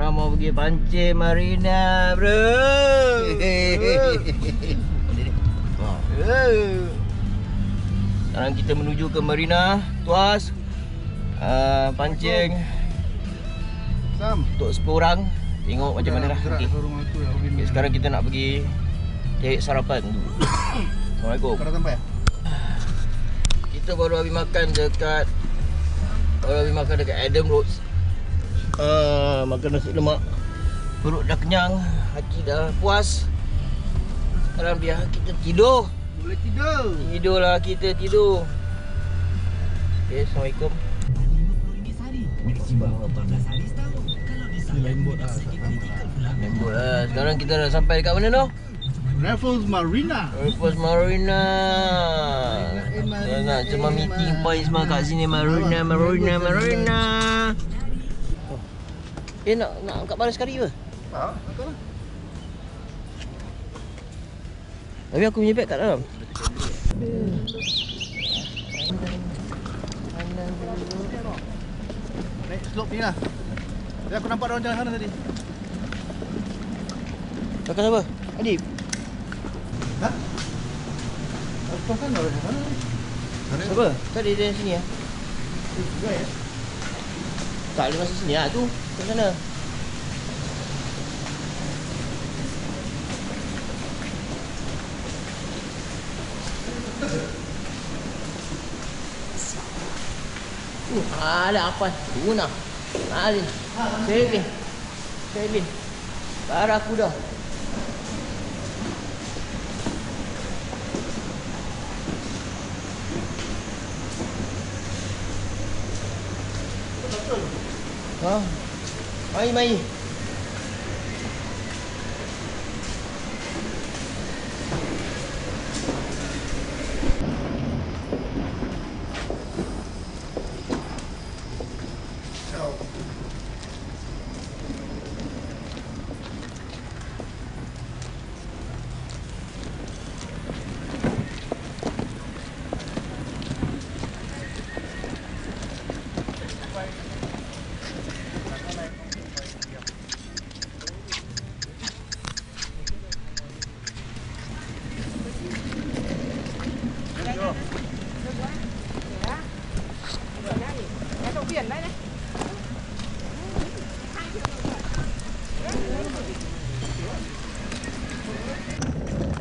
Orang mau pergi pancing marina, bro. Sekarang kita menuju ke marina Tuas. Pancing untuk 10 orang. Tengok macam mana lah nanti. Okay, sekarang kita nak pergi cari sarapan dulu. Assalamualaikum. Kau dah sampai? Kita baru habis makan dekat Adam Roads. Makan nasi lemak. Perut dah kenyang, hati dah puas. Sekarang biar kita tidur. Boleh tidur. Tidurlah kita tidur. Okay, Assalamualaikum. Main boat lah. Main boat lah. Sekarang kita dah sampai dekat mana tu? Raffles Marina. Raffles Marina. Nak cuma meeting point semua kat sini. Marina. Nak angkat balas sekali ke? Betul lah. Tapi aku punya beg kat dalam. Naik slope ni lah. Jadi aku nampak orang jalan sana tadi. Kakak siapa? Adib? Tak? Aku kan orang sana. Siapa? Tadi dia sini lah. Juga ya? Tak, dia masih sini lah tu. Kat sana. Ada apa? Guna. Alin. Shelin. Barakuda. Mai.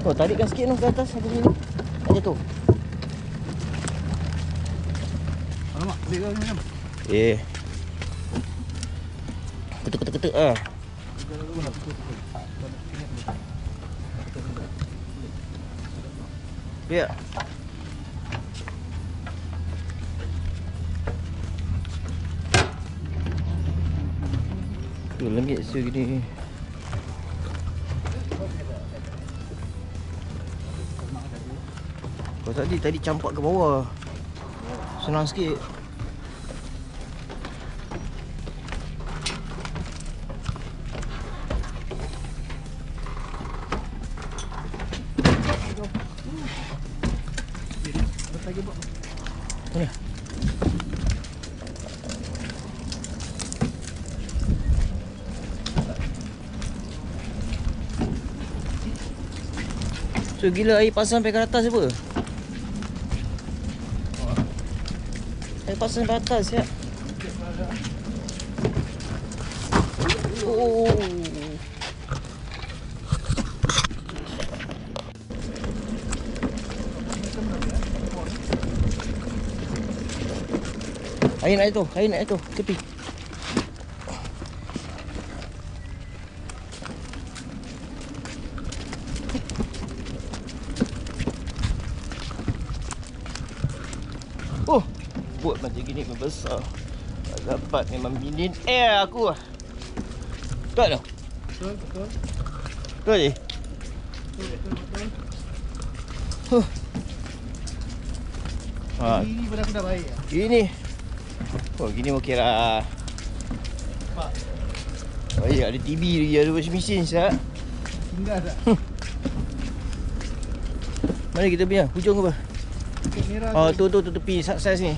Oh, tarikkan sikit tu ke atas sampai sini. Tak jatuh. Alamak, beg kau macam. Ketuk ah. Ya. Tu langit segini. Kau tadi campak ke bawah. Senang sikit. Mana? So gila air pasang sampai ke atas apa? Air pasang sampai atas ya. Oh. Air naik tu, tepi. Oh, buat macam gini pun besar. Tak dapat memang binin air aku. Tak dah. Betul. Tu je. Ini pada aku dah baik. Ini. Oh, gini okey lah. Oh, ya, ada TV lagi, ada washing machine siap. Tinggal tak? Mana kita punya? Hujung ke apa? Merah. Tu tepi saiz ni.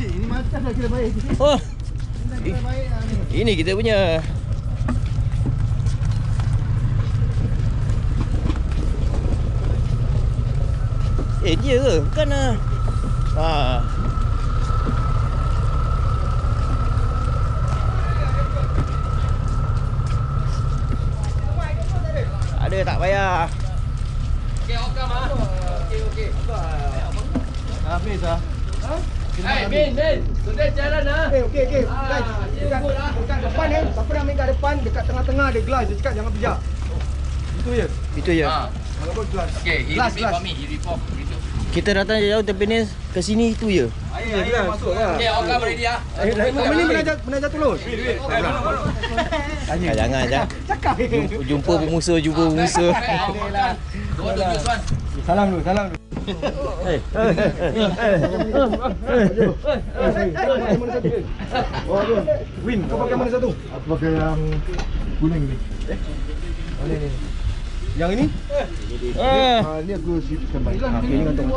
Ini macam dah kira baik. Oh. Ini kita punya. Dia ke? Bukan lah. Ada tak payah. Okey, okam ah. Okey. Habis ah. Min. Sudah jalan ah. Okey. Guys, dekat depan ni, siapa nak ambil kat depan, dekat tengah-tengah ada gelas. Dia cakap jangan bijak. Itu je. Itu je. Kalau kau gelas. Okey, he Gelas, repeat gelas. for me. He report. Kita datang jauh tapi ni ke sini itu je. Air masuk lah. Okey, okam ready ah. Ini menajak tulus. Jangan. Cakap. Jumpa pemusuh. Go to this one. Salam dulu. Win, kau pakai mana satu? Aku pakai yang kuning ni. Mana ni? Yang ini? Ni aku sipkan baik. Okey, ini kantong.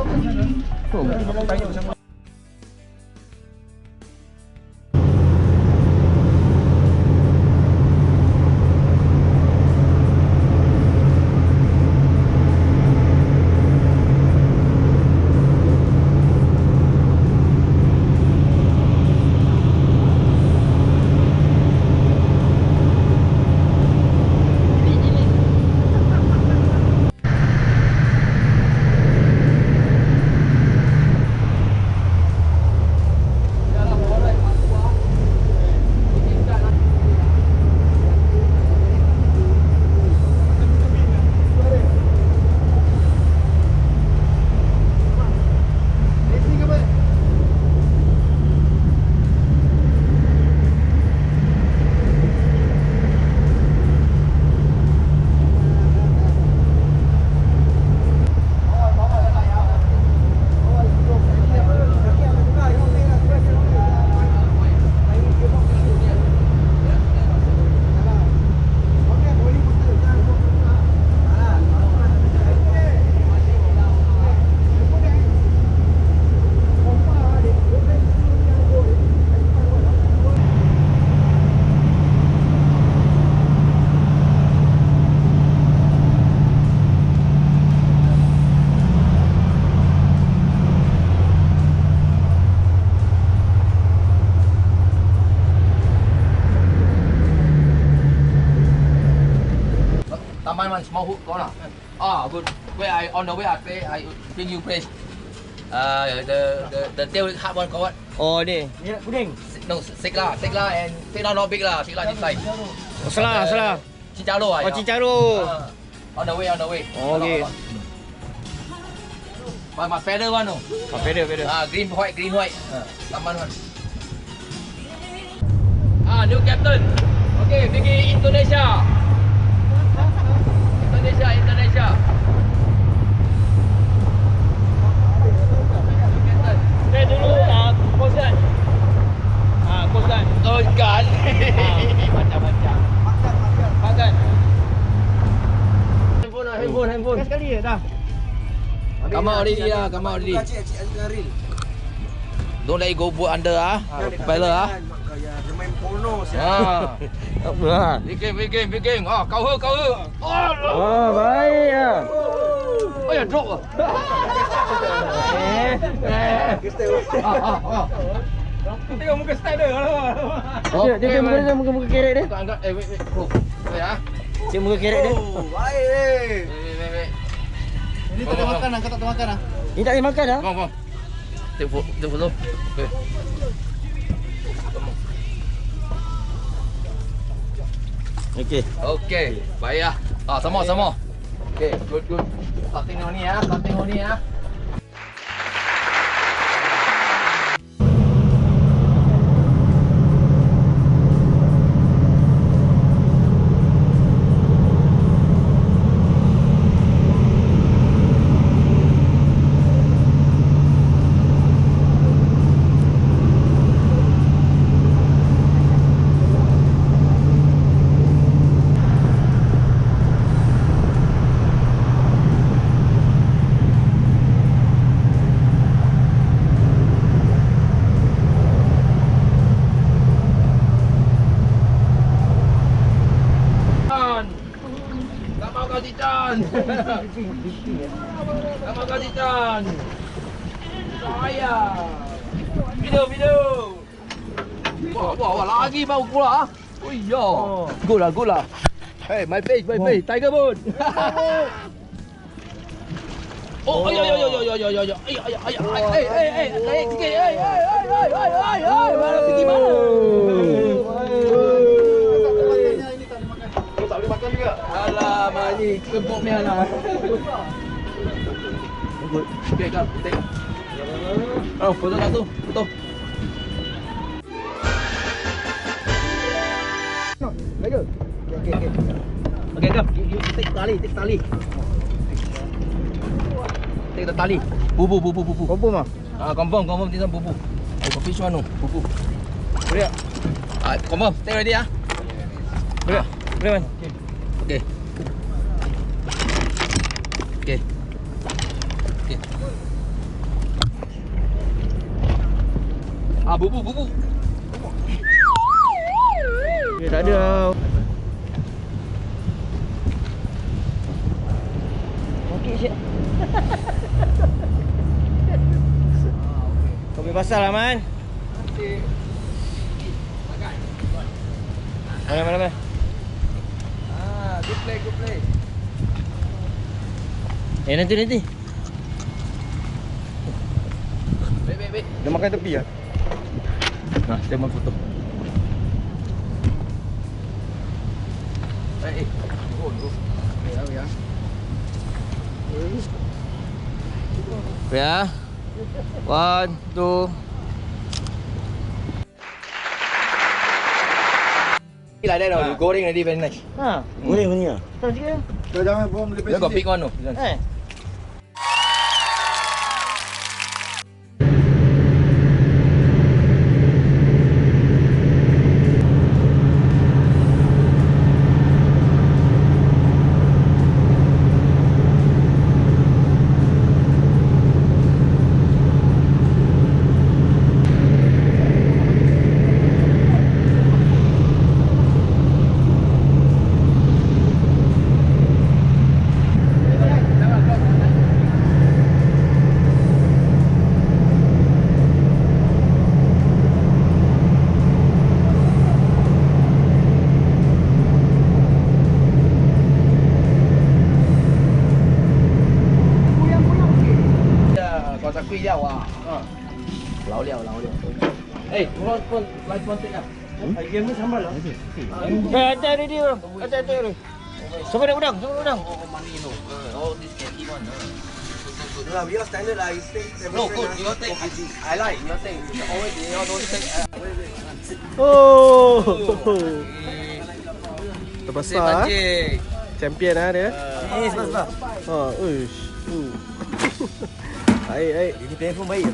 Taman man small hook kau lah. Good. Where I on the way I bring you place. The tail hard one kau what? Oh ni. Ya, kuning. No, Sigla and Sigla not big lah. Sigla this size. Salah. Cicaro ah. Oh, Cicaro. On the way. Oh, okay. But my feather one no. Feather. Green white. Taman one. New captain. Okay, pergi Indonesia. Indonesia. Saya dulu Coast Guard. Coast Guard. Macam-macam. Makan. Handphone. Sekali je dah. Come out already. Don't let it go boot under propeller Main porno Apa lah. Big game. Kau he. Baik lah. Oh ya drop ah. Tengok muka style dia. Dia muka kerek dia. Kau angkat wait. Bro. Wait ah. Cik muka kerek dia. Baik. Wait. Ini tak ada makan lah, kau tak ada makan lah. Ni tak boleh makan dah. Come. Take photo. Okey. Okay. Baik ah. Sama. Okay, good. Starting on ni ah. Chan. Terima kasih Chan. Sayang. Video. Wah, lagi bau pula ah. Oh iya. Good lah. Hey, my face. Tiger Moon. Oh, ayo. Naik sikit. Mana pergi mana? Kau tak boleh makan juga. Alamak ni, kebok ni lah. Okey, kau take. Oh, foto satu. Foto. Baik. Okey. Okay, come. You take tali. Take the tali. Bubu. Confirm ah? Confirm this one bubu. Oh, fish one no, bubu. Boleh tak? Confirm. Take ready ah. Boleh man. Okey. Bubu. Okay, tak ada. Okey siap. Kau boleh pasal lah man. Mana? Good play. Nanti. Baik. Dia makan tepi ah. Nah, saya mau foto. Go. Ya. Ya. 1, 2. Like that now, goreng already very nice. Ha, goreng ni ah. Kau jangan bom lebih. You got big one no? This one. Quy liao à? Lão liao. Ê, con lại con take ah. Ai game ni sambal lah. Ada dia bang. Ada. Sampai nak udang. Money no. This can eat one. Lah, we are standard lah. You take. No, good. You take. I like. You take. Always you don't take. Oh. Terbesar. Champion ah dia. Ini sebab. Ha, uish. Baik. Ini telefon baik.